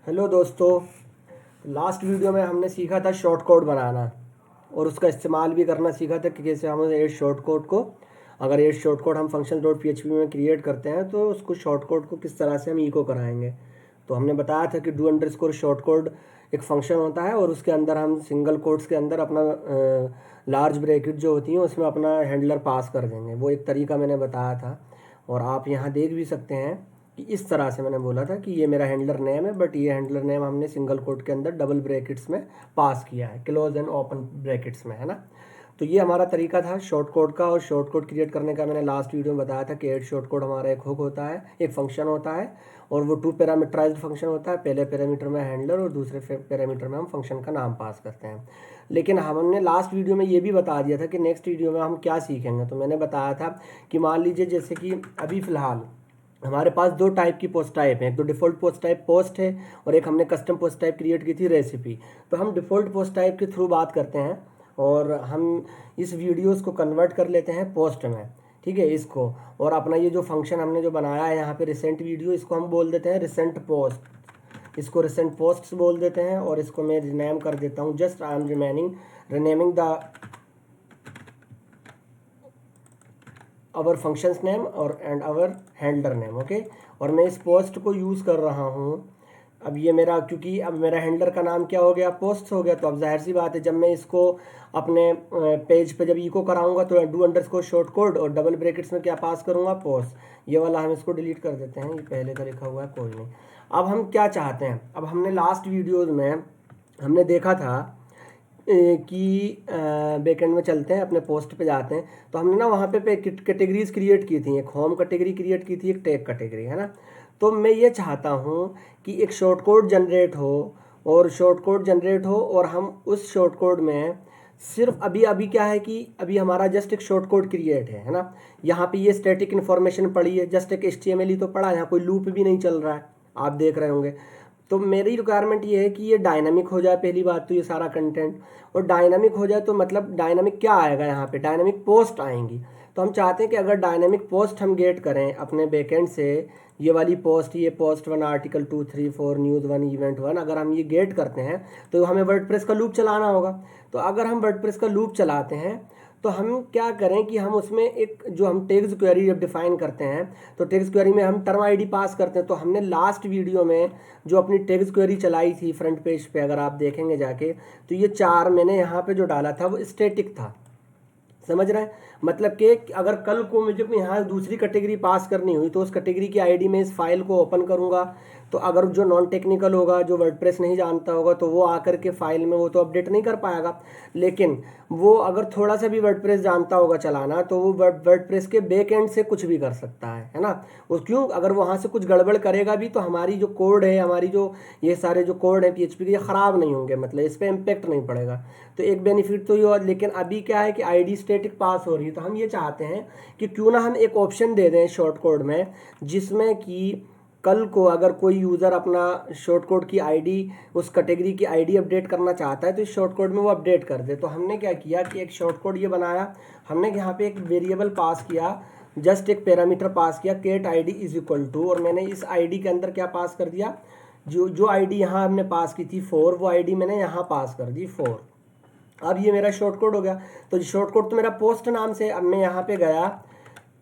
Hello दोस्तों। Last video में हमने सीखा था शॉर्ट कोड बनाना और उसका इस्तेमाल भी करना सीखा था कि कैसे हम एड शॉर्ट कोड को, अगर एड शॉर्ट कोड हम फंक्शन डॉट पीएचपी में क्रिएट करते हैं तो उसको शॉर्ट कोड को किस तरह से हम इको कराएंगे। तो हमने बताया था कि डू अंडरस्कोर शॉर्ट कोड एक फंक्शन होता है और उसके अंदर हम सिंगल कोट्स के अंदर अपना लार्ज ब्रैकेट जो होती हैं उसमें अपना हैंडलर पास कर देंगे। वो एक तरीका मैंने बताया था और आप यहाँ देख भी सकते हैं कि इस तरह से मैंने बोला था कि ये मेरा हैंडलर नेम है, बट ये हैंडलर नेम हमने सिंगल कोट के अंदर डबल ब्रैकेट्स में पास किया है, क्लोज एंड ओपन ब्रैकेट्स में, है ना। तो ये हमारा तरीका था शॉर्ट कोड का। और शॉर्ट कोड क्रिएट करने का मैंने लास्ट वीडियो में बताया था कि एड शॉर्ट कोड हमारा एक हुक होता है, एक फंक्शन होता है और वो 2 पैरामीटराइज्ड फंक्शन होता है। पहले पैरामीटर में हैंडलर और दूसरे पैरामीटर में हम फंक्शन का नाम पास करते हैं। लेकिन हमने लास्ट वीडियो में ये भी बता दिया था कि नेक्स्ट वीडियो में हम क्या सीखेंगे। तो मैंने बताया था कि मान लीजिए जैसे कि अभी फ़िलहाल हमारे पास 2 टाइप की पोस्ट टाइप है, एक तो डिफ़ॉल्ट पोस्ट टाइप पोस्ट है और एक हमने कस्टम पोस्ट टाइप क्रिएट की थी रेसिपी। तो हम डिफ़ॉल्ट पोस्ट टाइप के थ्रू बात करते हैं और हम इस वीडियोस को कन्वर्ट कर लेते हैं पोस्ट में, ठीक है इसको। और अपना ये जो फंक्शन हमने जो बनाया है यहाँ पे रिसेंट वीडियो, इसको हम बोल देते हैं रिसेंट पोस्ट, इसको रिसेंट पोस्ट्स बोल देते हैं। और इसको मैं रिनेम कर देता हूँ, just I am renaming the our functions name और and our handler name, okay. और मैं इस पोस्ट को यूज़ कर रहा हूँ। अब ये मेरा, क्योंकि अब मेरा हैंडलर का नाम क्या हो गया, पोस्ट हो गया, तो अब जाहिर सी बात है जब मैं इसको अपने पेज पे जब इको कराऊंगा तो डू अंडरस्कोर शॉर्ट कोड और डबल ब्रैकेट्स में क्या पास करूंगा, पोस्ट। ये वाला हम इसको डिलीट कर देते हैं, ये पहले का लिखा हुआ है, कोई नहीं। अब हम क्या चाहते हैं, अब हमने लास्ट वीडियोज़ में हमने देखा था कि बैकएंड में चलते हैं, अपने पोस्ट पे जाते हैं। तो हमने ना वहाँ पे कैटेगरीज क्रिएट की थी, एक होम कैटेगरी क्रिएट की थी, एक टैग कैटेगरी, है ना। तो मैं ये चाहता हूँ कि एक शॉर्ट कोड जनरेट हो और हम उस शॉर्ट कोड में सिर्फ अभी अभी क्या है कि अभी हमारा जस्ट एक शॉर्ट कोड क्रिएट है ना। यहाँ पे ये स्टैटिक इन्फॉर्मेशन पड़ी है, जस्ट एक HTML ही तो पड़ा, यहाँ कोई लूप भी नहीं चल रहा है, आप देख रहे होंगे। तो मेरी रिक्वायरमेंट ये है कि ये डायनामिक हो जाए, पहली बात तो ये सारा कंटेंट। और डायनामिक हो जाए तो मतलब डायनामिक क्या आएगा, यहाँ पे डायनामिक पोस्ट आएंगी। तो हम चाहते हैं कि अगर डायनामिक पोस्ट हम गेट करें अपने बैकएंड से, ये वाली पोस्ट, ये पोस्ट 1 आर्टिकल 2 3 4 न्यूज़ 1 इवेंट 1, अगर हम ये गेट करते हैं तो हमें वर्डप्रेस का लूप चलाना होगा। तो अगर हम वर्डप्रेस का लूप चलाते हैं तो हम क्या करें कि हम उसमें एक जो हम टैग्स क्वेरी जब डिफाइन करते हैं तो टैग्स क्वेरी में हम टर्म आईडी पास करते हैं। तो हमने लास्ट वीडियो में जो अपनी टैग्स क्वेरी चलाई थी फ्रंट पेज पे, अगर आप देखेंगे जाके, तो ये 4 मैंने यहाँ पे जो डाला था वो स्टैटिक था, समझ रहे हैं। मतलब कि अगर कल को मुझे यहाँ दूसरी कैटेगरी पास करनी हुई तो उस कैटेगरी की आईडी में इस फाइल को ओपन करूँगा तो अगर जो नॉन टेक्निकल होगा, जो वर्डप्रेस नहीं जानता होगा, तो वो आकर के फाइल में वो तो अपडेट नहीं कर पाएगा। लेकिन वो अगर थोड़ा सा भी वर्डप्रेस जानता होगा चलाना तो वो वर्डप्रेस के बैक एंड से कुछ भी कर सकता है ना। वो क्यों, अगर वहाँ से कुछ गड़बड़ करेगा भी तो हमारी जो कोड है, हमारी जो ये सारे जो कोड है PHP के, ये ख़राब नहीं होंगे, मतलब इस पर इम्पेक्ट नहीं पड़ेगा। तो एक बेनिफिट तो ये और। लेकिन अभी क्या है कि आईडी स्टैटिक पास हो रही है, तो हम ये चाहते हैं कि क्यों ना हम एक ऑप्शन दे दें शॉर्ट कोड में, जिसमें कि कल को अगर कोई यूज़र अपना शॉर्ट कोड की आईडी, उस कैटेगरी की आईडी अपडेट करना चाहता है तो इस शॉर्ट कोड में वो अपडेट कर दे। तो हमने क्या किया कि एक शॉर्ट कोड ये बनाया, हमने यहाँ पे एक वेरिएबल पास किया, जस्ट एक पैरामीटर पास किया get ID is equal to, और मैंने इस आईडी के अंदर क्या पास कर दिया, जो आईडी यहाँ हमने पास की थी 4, वो आईडी मैंने यहाँ पास कर दी 4। अब ये मेरा शॉर्ट कोड हो गया। तो शॉर्ट कोड तो मेरा पोस्ट नाम से, अब मैं यहाँ पे गया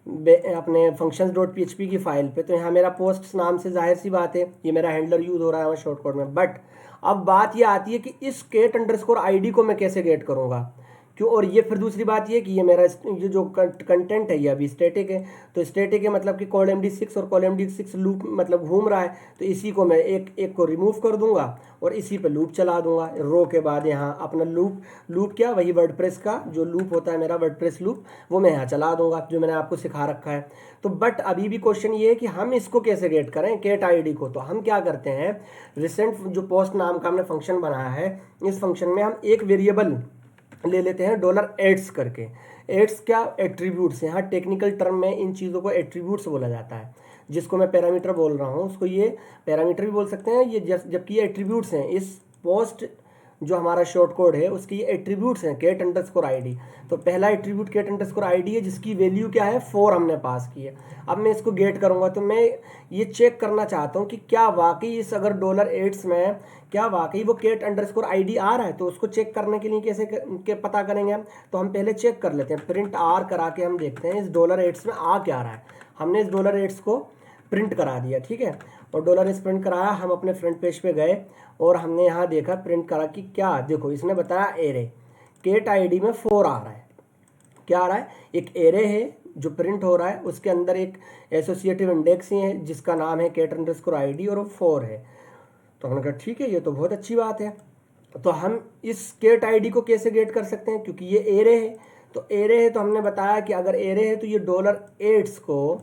अपने फंक्शंस डॉट PHP की फाइल पे, तो यहाँ मेरा पोस्ट नाम से, जाहिर सी बात है ये मेरा हैंडलर यूज़ हो रहा है शॉर्ट कोड में। बट अब बात ये आती है कि इस गेट अंडरस्कोर आईडी को मैं कैसे गेट करूँगा, क्यों। और ये फिर दूसरी बात ये कि ये मेरा ये जो कंटेंट है ये अभी स्टैटिक है। तो स्टैटिक है मतलब कि col_md6 और col_md6 लूप मतलब घूम रहा है, तो इसी को मैं एक को रिमूव कर दूंगा और इसी पे लूप चला दूंगा रो के बाद। यहाँ अपना लूप क्या, वही वर्डप्रेस का जो लूप होता है मेरा वर्डप्रेस लूप, वो मैं यहाँ चला दूंगा जो मैंने आपको सिखा रखा है। तो बट अभी भी क्वेश्चन ये है कि हम इसको कैसे गेट करें गेट आईडी को। तो हम क्या करते हैं, रिसेंट जो पोस्ट नाम का हमने फंक्शन बनाया है, इस फंक्शन में हम एक वेरिएबल ले लेते हैं $एड्स करके। एड्स क्या, एट्रीब्यूट्स। यहाँ टेक्निकल टर्म में इन चीज़ों को एट्रीब्यूट्स बोला जाता है, जिसको मैं पैरामीटर बोल रहा हूँ उसको ये पैरामीटर भी बोल सकते हैं, ये जबकि ये एट्रीब्यूट्स हैं। इस पोस्ट जो हमारा शॉर्ट कोड है उसकी एट्रीब्यूट्स हैं गेट अंडरस्कोर आईडी। तो पहला एट्रीब्यूट गेट अंडरस्कोर आईडी है जिसकी वैल्यू क्या है 4 हमने पास की है। अब मैं इसको गेट करूंगा तो मैं ये चेक करना चाहता हूँ कि क्या वाकई इस अगर $8 में क्या वाकई वो गेट अंडरस्कोर आईडी आ रहा है। तो उसको चेक करने के लिए कैसे पता करेंगे हम, तो हम पहले चेक कर लेते हैं, प्रिंट आर करा के हम देखते हैं इस $8 में आ क्या रहा है। हमने इस $8 को प्रिंट करा दिया, ठीक है, और $8 प्रिंट कराया। हम अपने फ्रंट पेज पे गए और हमने यहाँ देखा प्रिंट करा कि क्या, देखो इसने बताया एरे गेट आईडी में 4 आ रहा है। क्या आ रहा है, एक एरे है जो प्रिंट हो रहा है, उसके अंदर एक एसोसिएटिव इंडेक्स ही है जिसका नाम है गेट अंडरस्कोर आईडी और वो 4 है। तो हमने कहा ठीक है, ये तो बहुत अच्छी बात है। तो हम इस गेट आईडी को कैसे गेट कर सकते हैं, क्योंकि ये एरे है। तो एरे है तो हमने बताया कि अगर एरे है तो ये $8 को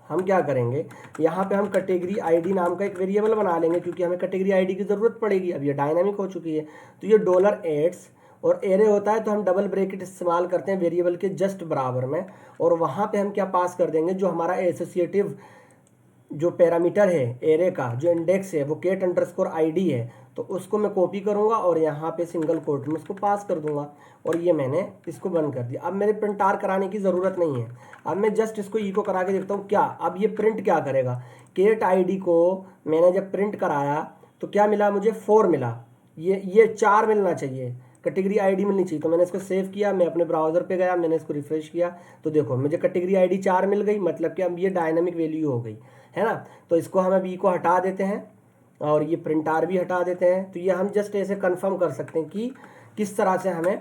हम क्या करेंगे, यहाँ पे हम कैटेगरी आईडी नाम का एक वेरिएबल बना लेंगे, क्योंकि हमें कैटेगरी आईडी की ज़रूरत पड़ेगी। अब ये डायनामिक हो चुकी है। तो ये $8 और एरे होता है तो हम डबल ब्रैकेट इस्तेमाल करते हैं वेरिएबल के जस्ट बराबर में, और वहाँ पे हम क्या पास कर देंगे, जो हमारा एसोसिएटिव जो पैरामीटर है एरे का, जो इंडेक्स है वो गेट अंडरस्कोर आईडी है। तो उसको मैं कॉपी करूंगा और यहाँ पे सिंगल कोट में उसको पास कर दूंगा, और ये मैंने इसको बंद कर दिया। अब मेरे प्रिंट आर कराने की ज़रूरत नहीं है। अब मैं जस्ट इसको इको करा के देखता हूँ क्या, अब ये प्रिंट क्या करेगा। गेट आईडी को मैंने जब प्रिंट कराया तो क्या मिला मुझे, 4 मिला। ये 4 मिलना चाहिए, कैटेगरी आईडी मिलनी चाहिए। तो मैंने इसको सेव किया, मैं अपने ब्राउज़र पे गया, मैंने इसको रिफ्रेश किया तो देखो मुझे कैटेगरी आईडी 4 मिल गई। मतलब कि अब ये डायनामिक वैल्यू हो गई है ना। तो इसको हम अभी को हटा देते हैं और ये प्रिंट आर भी हटा देते हैं। तो ये हम जस्ट ऐसे कंफर्म कर सकते हैं कि किस तरह से हमें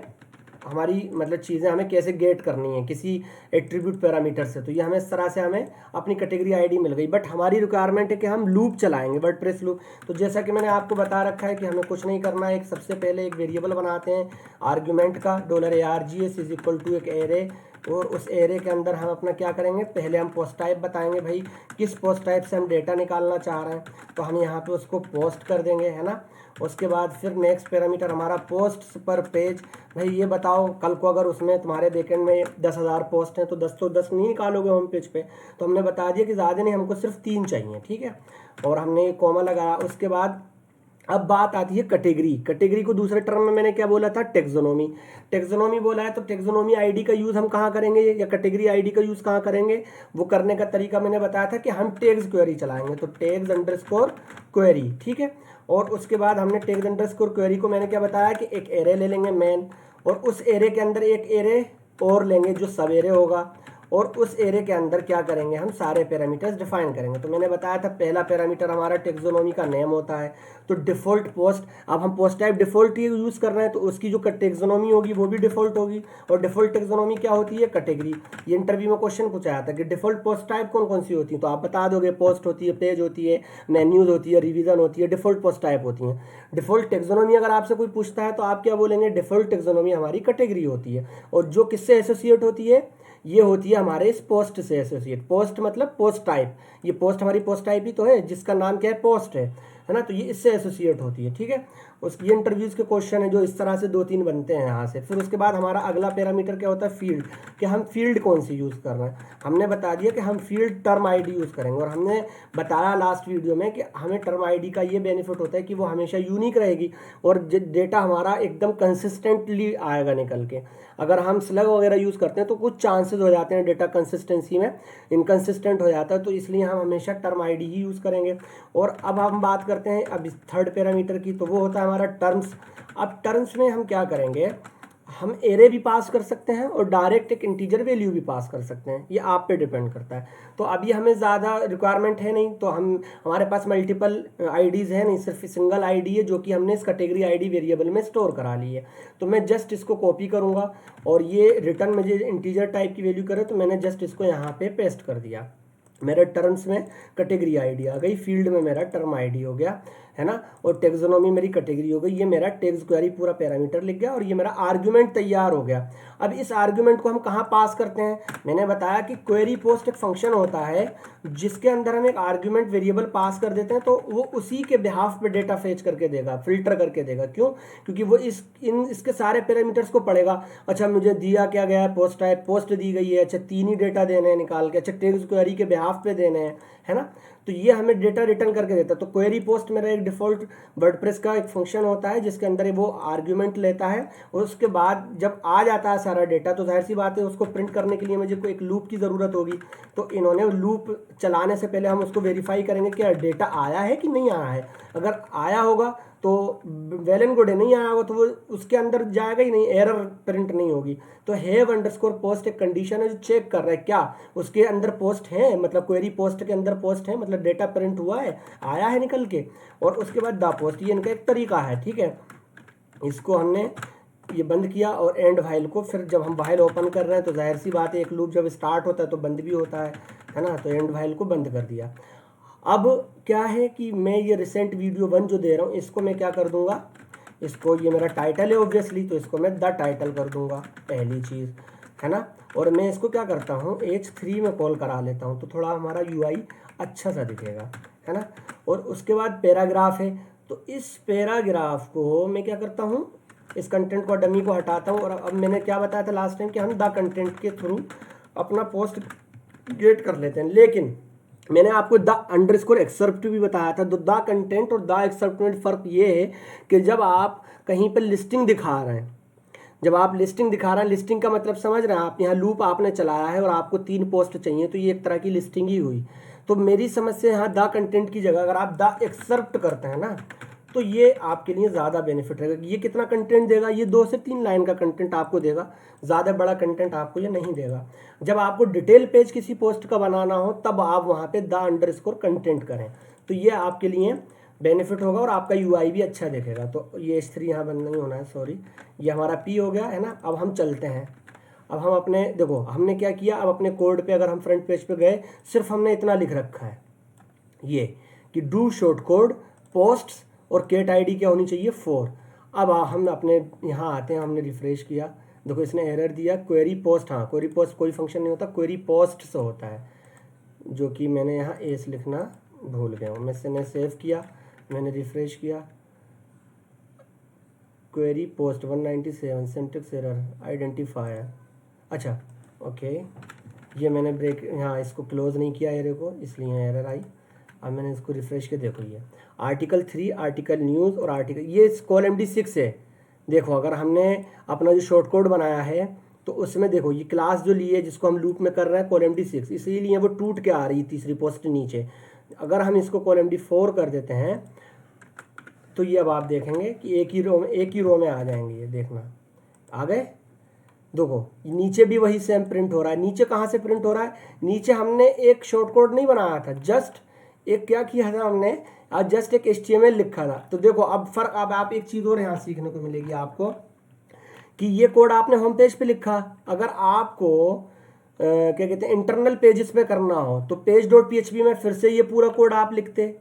हमारी मतलब चीज़ें हमें कैसे गेट करनी है किसी एट्रीब्यूट पैरामीटर से। तो ये हमें इस तरह से हमें अपनी कैटेगरी आईडी मिल गई। बट हमारी रिक्वायरमेंट है कि हम लूप चलाएंगे, वर्डप्रेस लूप। तो जैसा कि मैंने आपको बता रखा है कि हमें कुछ नहीं करना है, एक सबसे पहले एक वेरिएबल बनाते हैं आर्ग्यूमेंट का $args इज इक्वल टू एक एरे, और उस एरे के अंदर हम अपना क्या करेंगे, पहले हम पोस्ट टाइप बताएंगे भाई किस पोस्ट टाइप से हम डेटा निकालना चाह रहे हैं। तो हम यहाँ पे उसको पोस्ट कर देंगे, है ना। उसके बाद फिर नेक्स्ट पैरामीटर हमारा पोस्ट पर पेज, भाई ये बताओ कल को अगर उसमें तुम्हारे बैकएंड में 10,000 पोस्ट हैं तो 10 नहीं निकालोगे होम पेज पे। तो हमने बता दिया कि ज़्यादा नहीं, हमको सिर्फ 3 चाहिए, ठीक है। और हमने कॉमा लगाया। उसके बाद अब बात आती है कैटेगरी को दूसरे टर्म में मैंने क्या बोला था, टेक्सोनोमी बोला है। तो टेक्सोनोमी आईडी का यूज़ हम कहाँ करेंगे या कैटेगरी आईडी का यूज़ कहाँ करेंगे, वो करने का तरीका मैंने बताया था कि हम टैग्स क्वेरी चलाएंगे। तो टैग्स अंडरस्कोर क्वेरी, ठीक है। और उसके बाद हमने टैग्स अंडरस्कोर क्वेरी को मैंने क्या बताया कि एक एरे ले लेंगे मेन, और उस एरे के अंदर एक एरे और लेंगे जो सब एरे होगा, और उस एरे के अंदर क्या करेंगे, हम सारे पैरामीटर्स डिफाइन करेंगे। तो मैंने बताया था पहला पैरामीटर हमारा टेक्सोनोमी का नेम होता है। तो डिफ़ॉल्ट पोस्ट, अब हम पोस्ट टाइप डिफ़ॉल्ट ही यूज़ कर रहे हैं तो उसकी जो टेक्सोनोमी होगी वो भी डिफ़ॉल्ट होगी। और डिफ़ॉल्ट टेक्सोनोमी क्या होती है, कैटेगरी। ये इंटरव्यू में क्वेश्चन पूछा जाता है कि डिफ़ॉल्ट पोस्ट टाइप कौन कौन सी होती है, तो आप बता दोगे पोस्ट होती है, पेज होती है, मेन्यूज़ होती है, रिवीजन होती है, डिफ़ॉल्ट पोस्ट टाइप होती है। डिफ़ॉल्ट टेक्सोनोमी अगर आपसे कोई पूछता है तो आप क्या बोलेंगे, डिफ़ॉल्ट टेक्सोनोमी हमारी कैटेगरी होती है। और जो किससे एसोसिएट होती है, ये होती है हमारे इस पोस्ट से एसोसिएट। पोस्ट मतलब पोस्ट टाइप, ये पोस्ट हमारी पोस्ट टाइप ही तो है जिसका नाम क्या है, पोस्ट है ना। तो ये इससे एसोसिएट होती है, ठीक है। ये इंटरव्यूज़ के क्वेश्चन है जो इस तरह से 2-3 बनते हैं यहाँ से। फिर उसके बाद हमारा अगला पैरामीटर क्या होता है, फील्ड, कि हम फील्ड कौन सी यूज़ कर रहे हैं। हमने बता दिया कि हम फील्ड टर्म आईडी यूज़ करेंगे, और हमने बताया लास्ट वीडियो में कि हमें टर्म आईडी का ये बेनिफिट होता है कि वो हमेशा यूनिक रहेगी और डेटा हमारा एकदम कंसिस्टेंटली आएगा निकल के। अगर हम स्लग वगैरह यूज़ करते हैं तो कुछ चांसेस हो जाते हैं डेटा कंसिस्टेंसी में इनकंसिस्टेंट हो जाता है, तो इसलिए हम हमेशा टर्म आईडी ही यूज़ करेंगे। और अब हम बात करते हैं अब इस थर्ड पैरामीटर की, तो वो होता है हमारा टर्म्स। अब टर्म्स में हम क्या करेंगे, हम एरे भी पास कर सकते हैं और डायरेक्ट एक इंटीजर वैल्यू भी पास कर सकते हैं, ये आप पे डिपेंड करता है। तो अभी हमें ज़्यादा रिक्वायरमेंट है नहीं, तो हमारे पास मल्टीपल आईडीज़ है नहीं, सिर्फ सिंगल आईडी है जो कि हमने इस कैटेगरी आईडी वेरिएबल में स्टोर करा ली है। तो मैं जस्ट इसको कॉपी करूँगा और ये रिटर्न मुझे इंटीजर टाइप की वैल्यू करे, तो मैंने जस्ट इसको यहाँ पे पेस्ट कर दिया। मेरे टर्म्स में कैटेगरी आईडी आ गई, फील्ड में मेरा टर्म आईडी हो गया, है ना, और टेक्सोनोमी मेरी कैटेगरी हो गई। ये मेरा टेक्स्ट क्वेरी पूरा पैरामीटर लिख गया और ये मेरा आर्गुमेंट तैयार हो गया। अब इस आर्गुमेंट को हम कहाँ पास करते हैं, मैंने बताया कि क्वेरी पोस्ट एक फंक्शन होता है जिसके अंदर हम एक आर्गुमेंट वेरिएबल पास कर देते हैं, तो वो उसी के बिहाफ पे डेटा फेच करके देगा, फिल्टर करके देगा। क्यों, क्योंकि वो इसके सारे पैरामीटर्स को पढ़ेगा। अच्छा मुझे दिया क्या गया है, पोस्ट टाइप, पोस्ट दी गई है, अच्छा 3 ही डेटा देने हैं निकाल के, अच्छा टेक्स्ट क्वेरी के बिहाफ पे देने हैं, है ना। तो ये हमें डेटा रिटर्न करके देता है। तो क्वेरी पोस्ट मेरा एक डिफ़ॉल्ट वर्डप्रेस का एक फंक्शन होता है जिसके अंदर वो आर्ग्यूमेंट लेता है, और उसके बाद जब आ जाता है सारा डेटा तो जाहिर सी बात है उसको प्रिंट करने के लिए मुझे कोई एक लूप की ज़रूरत होगी। तो इन्होंने लूप चलाने से पहले हम उसको वेरीफाई करेंगे कि डेटा आया है कि नहीं आया है। अगर आया होगा तो वेल एंड गुड है, नहीं आया होगा तो वो उसके अंदर जाएगा ही नहीं, एरर प्रिंट नहीं होगी। तो हैव अंडरस्कोर पोस्ट एक कंडीशन है जो चेक कर रहा है क्या उसके अंदर पोस्ट है, मतलब क्वेरी पोस्ट के अंदर पोस्ट है, मतलब डेटा प्रिंट हुआ है, आया है निकल के। और उसके बाद द पोस्ट, ये इनका एक तरीका है, ठीक है। इसको हमने ये बंद किया और एंड वाइल को, फिर जब हम वाइल ओपन कर रहे हैं तो जाहिर सी बात है एक लूप जब स्टार्ट होता है तो बंद भी होता है ना। तो एंड वाइल को बंद कर दिया। अब क्या है कि मैं ये रिसेंट वीडियो 1 जो दे रहा हूँ इसको मैं क्या कर दूंगा, इसको, ये मेरा टाइटल है ऑब्वियसली, तो इसको मैं द टाइटल कर दूंगा पहली चीज़, है ना। और मैं इसको क्या करता हूँ H3 में कॉल करा लेता हूँ तो थोड़ा हमारा UI अच्छा सा दिखेगा, है ना। और उसके बाद पैराग्राफ है, तो इस पैराग्राफ को मैं क्या करता हूँ, इस कंटेंट को डमी को हटाता हूँ। और अब मैंने क्या बताया था लास्ट टाइम कि हम द कंटेंट के थ्रू अपना पोस्ट गेट कर लेते हैं, लेकिन मैंने आपको द अंडरस्कोर एक्सेप्ट भी बताया था। तो द कंटेंट और द एक्सेप्ट में फ़र्क ये है कि जब आप कहीं पर लिस्टिंग दिखा रहे हैं, जब आप लिस्टिंग दिखा रहे हैं, लिस्टिंग का मतलब समझ रहे हैं आप, यहाँ लूप आपने चलाया है और आपको 3 पोस्ट चाहिए तो ये एक तरह की लिस्टिंग ही हुई। तो मेरी समझ से यहाँ द कंटेंट की जगह अगर आप द एक्सेप्ट करते हैं ना तो ये आपके लिए ज़्यादा बेनिफिट रहेगा। ये कितना कंटेंट देगा, ये 2 से 3 लाइन का कंटेंट आपको देगा, ज़्यादा बड़ा कंटेंट आपको ये नहीं देगा। जब आपको डिटेल पेज किसी पोस्ट का बनाना हो तब आप वहाँ पे द अंडरस्कोर कंटेंट करें, तो ये आपके लिए बेनिफिट होगा और आपका UI भी अच्छा दिखेगा। तो ये H3 यहाँ बंद नहीं होना है, सॉरी, ये हमारा P हो गया, है ना। अब हम चलते हैं, अब हम अपने, देखो हमने क्या किया, अब अपने कोड पे अगर हम फ्रंट पेज पे गए, सिर्फ हमने इतना लिख रखा है ये कि डू शॉर्ट कोड पोस्ट्स और गेट ID क्या होनी चाहिए 4। अब हम अपने यहाँ आते हैं, हमने रिफ्रेश किया, देखो इसने एरर दिया क्वेरी पोस्ट, हाँ क्वेरी पोस्ट कोई फंक्शन नहीं होता, क्वेरी पोस्ट से होता है, जो कि मैंने यहाँ एस लिखना भूल गया हूँ। मैंने सेव किया, मैंने रिफ्रेश किया, query post 197 syntax error identifier, अच्छा ओके, ये मैंने ब्रेक यहाँ इसको क्लोज नहीं किया एरर को, इसलिए एरर आई। अब मैंने इसको रिफ्रेश किया, देखो ये आर्टिकल 3, आर्टिकल न्यूज़ और आर्टिकल, ये कॉलम D6 है। देखो अगर हमने अपना जो शॉर्ट कोड बनाया है तो उसमें देखो ये क्लास जो ली है जिसको हम लूप में कर रहे हैं कॉलम D6, इसीलिए वो टूट के आ रही है तीसरी पोस्ट नीचे। अगर हम इसको कॉलम D4 कर देते हैं तो ये अब आप देखेंगे कि एक ही रो में आ जाएंगे, ये देखना आ गए। देखो नीचे भी वही सेम प्रिंट हो रहा है। नीचे कहाँ से प्रिंट हो रहा है, नीचे हमने एक शॉर्ट कोड नहीं बनाया था, जस्ट एक क्या किया था हमने, आज जस्ट एक HTML लिखा था। तो देखो अब फर्क, अब आप एक चीज़ और यहाँ सीखने को मिलेगी आपको कि ये कोड आपने होम पेज पे लिखा, अगर आपको क्या कहते हैं इंटरनल पेजेस पे करना हो तो page.php में फिर से ये पूरा कोड आप लिखते,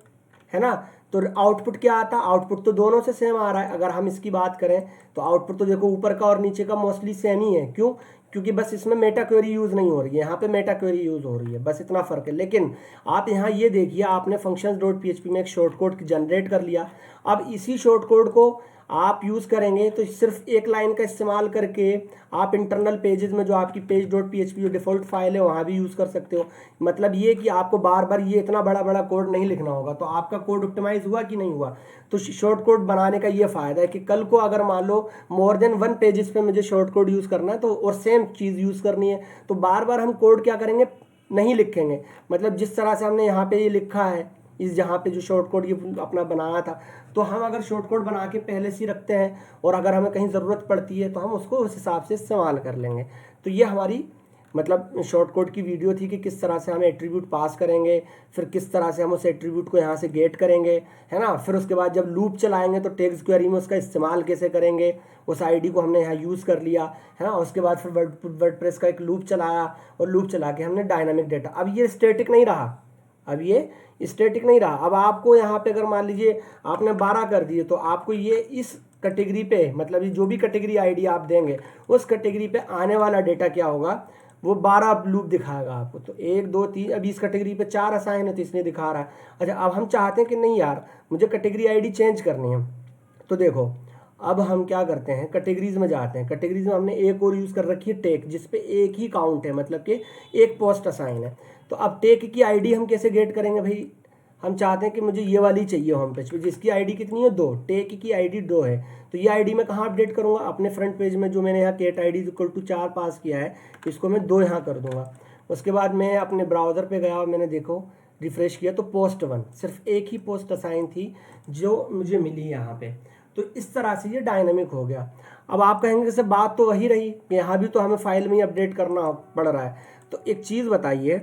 है ना। तो आउटपुट क्या आता, आउटपुट तो दोनों से सेम आ रहा है। अगर हम इसकी बात करें तो आउटपुट तो देखो ऊपर का और नीचे का मोस्टली सेम ही है, क्यों, क्योंकि बस इसमें मेटा क्वेरी यूज़ नहीं हो रही है, यहाँ पे मेटा क्वेरी यूज़ हो रही है, बस इतना फ़र्क है। लेकिन आप यहाँ ये देखिए, आपने functions.php में एक शॉर्ट कोड जनरेट कर लिया। अब इसी शॉर्ट कोड को आप यूज़ करेंगे तो सिर्फ एक लाइन का इस्तेमाल करके आप इंटरनल पेजेस में जो आपकी page.php जो डिफ़ॉल्ट फाइल है वहाँ भी यूज़ कर सकते हो। मतलब ये कि आपको बार बार ये इतना बड़ा बड़ा कोड नहीं लिखना होगा। तो आपका कोड ऑप्टिमाइज हुआ कि नहीं हुआ। तो शॉर्ट कोड बनाने का ये फ़ायदा है कि कल को अगर मान लो मोर देन 1 पेजेस पे मुझे शॉर्ट कोड यूज़ करना है तो और सेम चीज़ यूज़ करनी है तो बार बार हम कोड क्या करेंगे, नहीं लिखेंगे। मतलब जिस तरह से हमने यहाँ पे ये लिखा है, इस जहाँ पे जो शॉर्ट कोड ये अपना बनाया था, तो हम अगर शॉर्ट कोड बना के पहले से रखते हैं और अगर हमें कहीं ज़रूरत पड़ती है तो हम उसको उस हिसाब से इस्तेमाल कर लेंगे। तो ये हमारी मतलब शॉर्ट कोड की वीडियो थी कि किस तरह से हम एट्रीब्यूट पास करेंगे, फिर किस तरह से हम उस एट्रीब्यूट को यहाँ से गेट करेंगे, है ना। फिर उसके बाद जब लूप चलाएंगे तो टैग्स क्वेरी में उसका इस्तेमाल कैसे करेंगे, उस आईडी को हमने यहाँ यूज़ कर लिया, है ना। उसके बाद फिर वर्डप्रेस का एक लूप चलाया और लूप चला के हमने डायनामिक डेटा, अब ये स्टैटिक नहीं रहा, अब ये स्टैटिक नहीं रहा। अब आपको यहाँ पे अगर मान लीजिए आपने 12 कर दिए तो आपको ये इस कैटेगरी पे, मतलब जो भी कैटेगरी आईडी आप देंगे उस कैटेगरी पे आने वाला डेटा क्या होगा, वो 12 लूप दिखाएगा आपको। तो 1 2 3, अभी इस कैटेगरी पे 4 असाइन है तो इसलिए दिखा रहा है। अच्छा, अब हम चाहते हैं कि नहीं यार मुझे कैटेगरी आईडी चेंज करनी है, तो देखो अब हम क्या करते हैं, कैटेगरीज में जाते हैं। कैटेगरीज में हमने एक और यूज़ कर रखी है टेक, जिसपे एक ही काउंट है, मतलब कि एक पोस्ट असाइन है। तो अब टेक की आईडी हम कैसे गेट करेंगे भाई, हम चाहते हैं कि मुझे ये वाली चाहिए होम पेज पे, जिसकी आईडी कितनी है 2, टेक की आईडी 2 है। तो ये आईडी मैं कहाँ अपडेट करूँगा, अपने फ्रंट पेज में जो मैंने यहाँ केट आईडी इक्वल टू 4 पास किया है, इसको मैं 2 यहाँ कर दूंगा। उसके बाद मैं अपने ब्राउज़र पे गया और मैंने देखो रिफ्रेश किया तो पोस्ट 1, सिर्फ एक ही पोस्ट असाइन थी जो मुझे मिली यहाँ पे। तो इस तरह से ये डायनामिक हो गया। अब आप कहेंगे कि सर बात तो वही रही कि यहाँ भी तो हमें फाइल में ही अपडेट करना पड़ रहा है। तो एक चीज़ बताइए,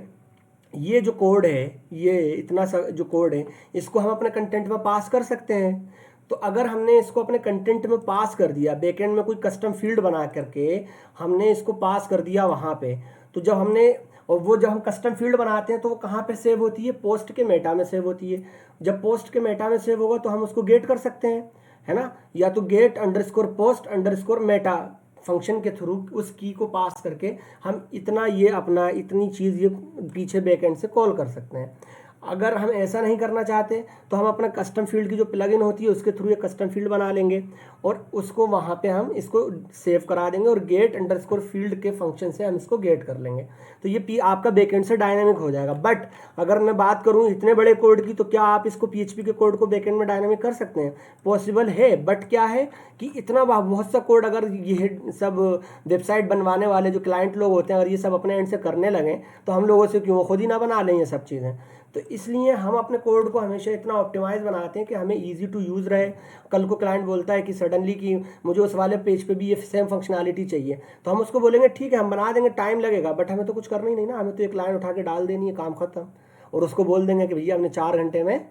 ये जो कोड है, ये इतना सा जो कोड है, इसको हम अपने कंटेंट में पास कर सकते हैं। तो अगर हमने इसको अपने कंटेंट में पास कर दिया, बैकएंड में कोई कस्टम फील्ड बना करके हमने इसको पास कर दिया वहाँ पे, तो जब हमने, और वो जब हम कस्टम फील्ड बनाते हैं तो वो कहाँ पे सेव होती है, पोस्ट के मेटा में सेव होती है। जब पोस्ट के मेटा में सेव होगा तो हम उसको गेट कर सकते हैं, है ना, या तो get underscore post underscore meta function के थ्रू उस की को पास करके हम इतना ये अपना इतनी चीज़ ये पीछे बैकएंड से कॉल कर सकते हैं। अगर हम ऐसा नहीं करना चाहते तो हम अपना कस्टम फील्ड की जो प्लगइन होती है उसके थ्रू ये कस्टम फील्ड बना लेंगे और उसको वहाँ पे हम इसको सेव करा देंगे और गेट अंडरस्कोर फील्ड के फंक्शन से हम इसको गेट कर लेंगे। तो ये आपका बैकएंड से डायनामिक हो जाएगा। बट अगर मैं बात करूँ इतने बड़े कोड की, तो क्या आप इसको PHP के कोड को बैकएंड में डायनामिक कर सकते हैं? पॉसिबल है, बट क्या है कि इतना बहुत सा कोड अगर ये सब वेबसाइट बनवाने वाले जो क्लाइंट लोग होते हैं अगर ये सब अपने एंड से करने लगें तो हम लोगों से क्यों खुद ही ना बना लें ये सब चीज़ें। तो इसलिए हम अपने कोड को हमेशा इतना ऑप्टिमाइज बनाते हैं कि हमें इजी टू यूज़ रहे। कल को क्लाइंट बोलता है कि सडनली कि मुझे उस वाले पेज पे भी ये सेम फंक्शनैलिटी चाहिए, तो हम उसको बोलेंगे ठीक है हम बना देंगे, टाइम लगेगा बट हमें तो कुछ करना ही नहीं ना, हमें तो एक लाइन उठा के डाल देनी है, काम खत्म। और उसको बोल देंगे कि भैया हमने 4 घंटे में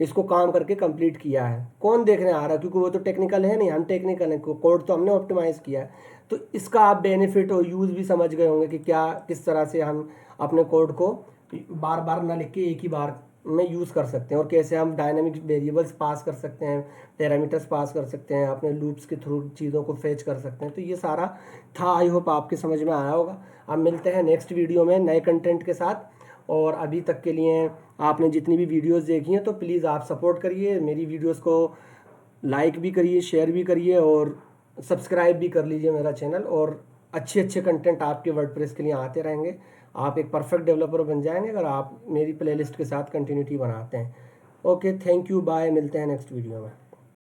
इसको काम करके कंप्लीट किया है। कौन देखने आ रहा है, क्योंकि वो तो टेक्निकल है नहीं, हम टेक्निकल हैं, कोड तो हमने ऑप्टिमाइज़ किया है। तो इसका आप बेनिफिट और यूज़ भी समझ गए होंगे कि क्या किस तरह से हम अपने कोड को बार बार ना लिख के एक ही बार में यूज़ कर सकते हैं और कैसे हम डायनामिक वेरिएबल्स पास कर सकते हैं, पैरामीटर्स पास कर सकते हैं, अपने लूप्स के थ्रू चीज़ों को फेच कर सकते हैं। तो ये सारा था, आई होप आपके समझ में आया होगा। अब मिलते हैं नेक्स्ट वीडियो में नए कंटेंट के साथ। और अभी तक के लिए आपने जितनी भी वीडियोस देखी हैं तो प्लीज़ आप सपोर्ट करिए, मेरी वीडियोस को लाइक भी करिए, शेयर भी करिए और सब्सक्राइब भी कर लीजिए मेरा चैनल। और अच्छे अच्छे कंटेंट आपके वर्डप्रेस के लिए आते रहेंगे। आप एक परफेक्ट डेवलपर बन जाएंगे अगर आप मेरी प्लेलिस्ट के साथ कंटिन्यूटी बनाते हैं। ओके, थैंक यू, बाय, मिलते हैं नेक्स्ट वीडियो में।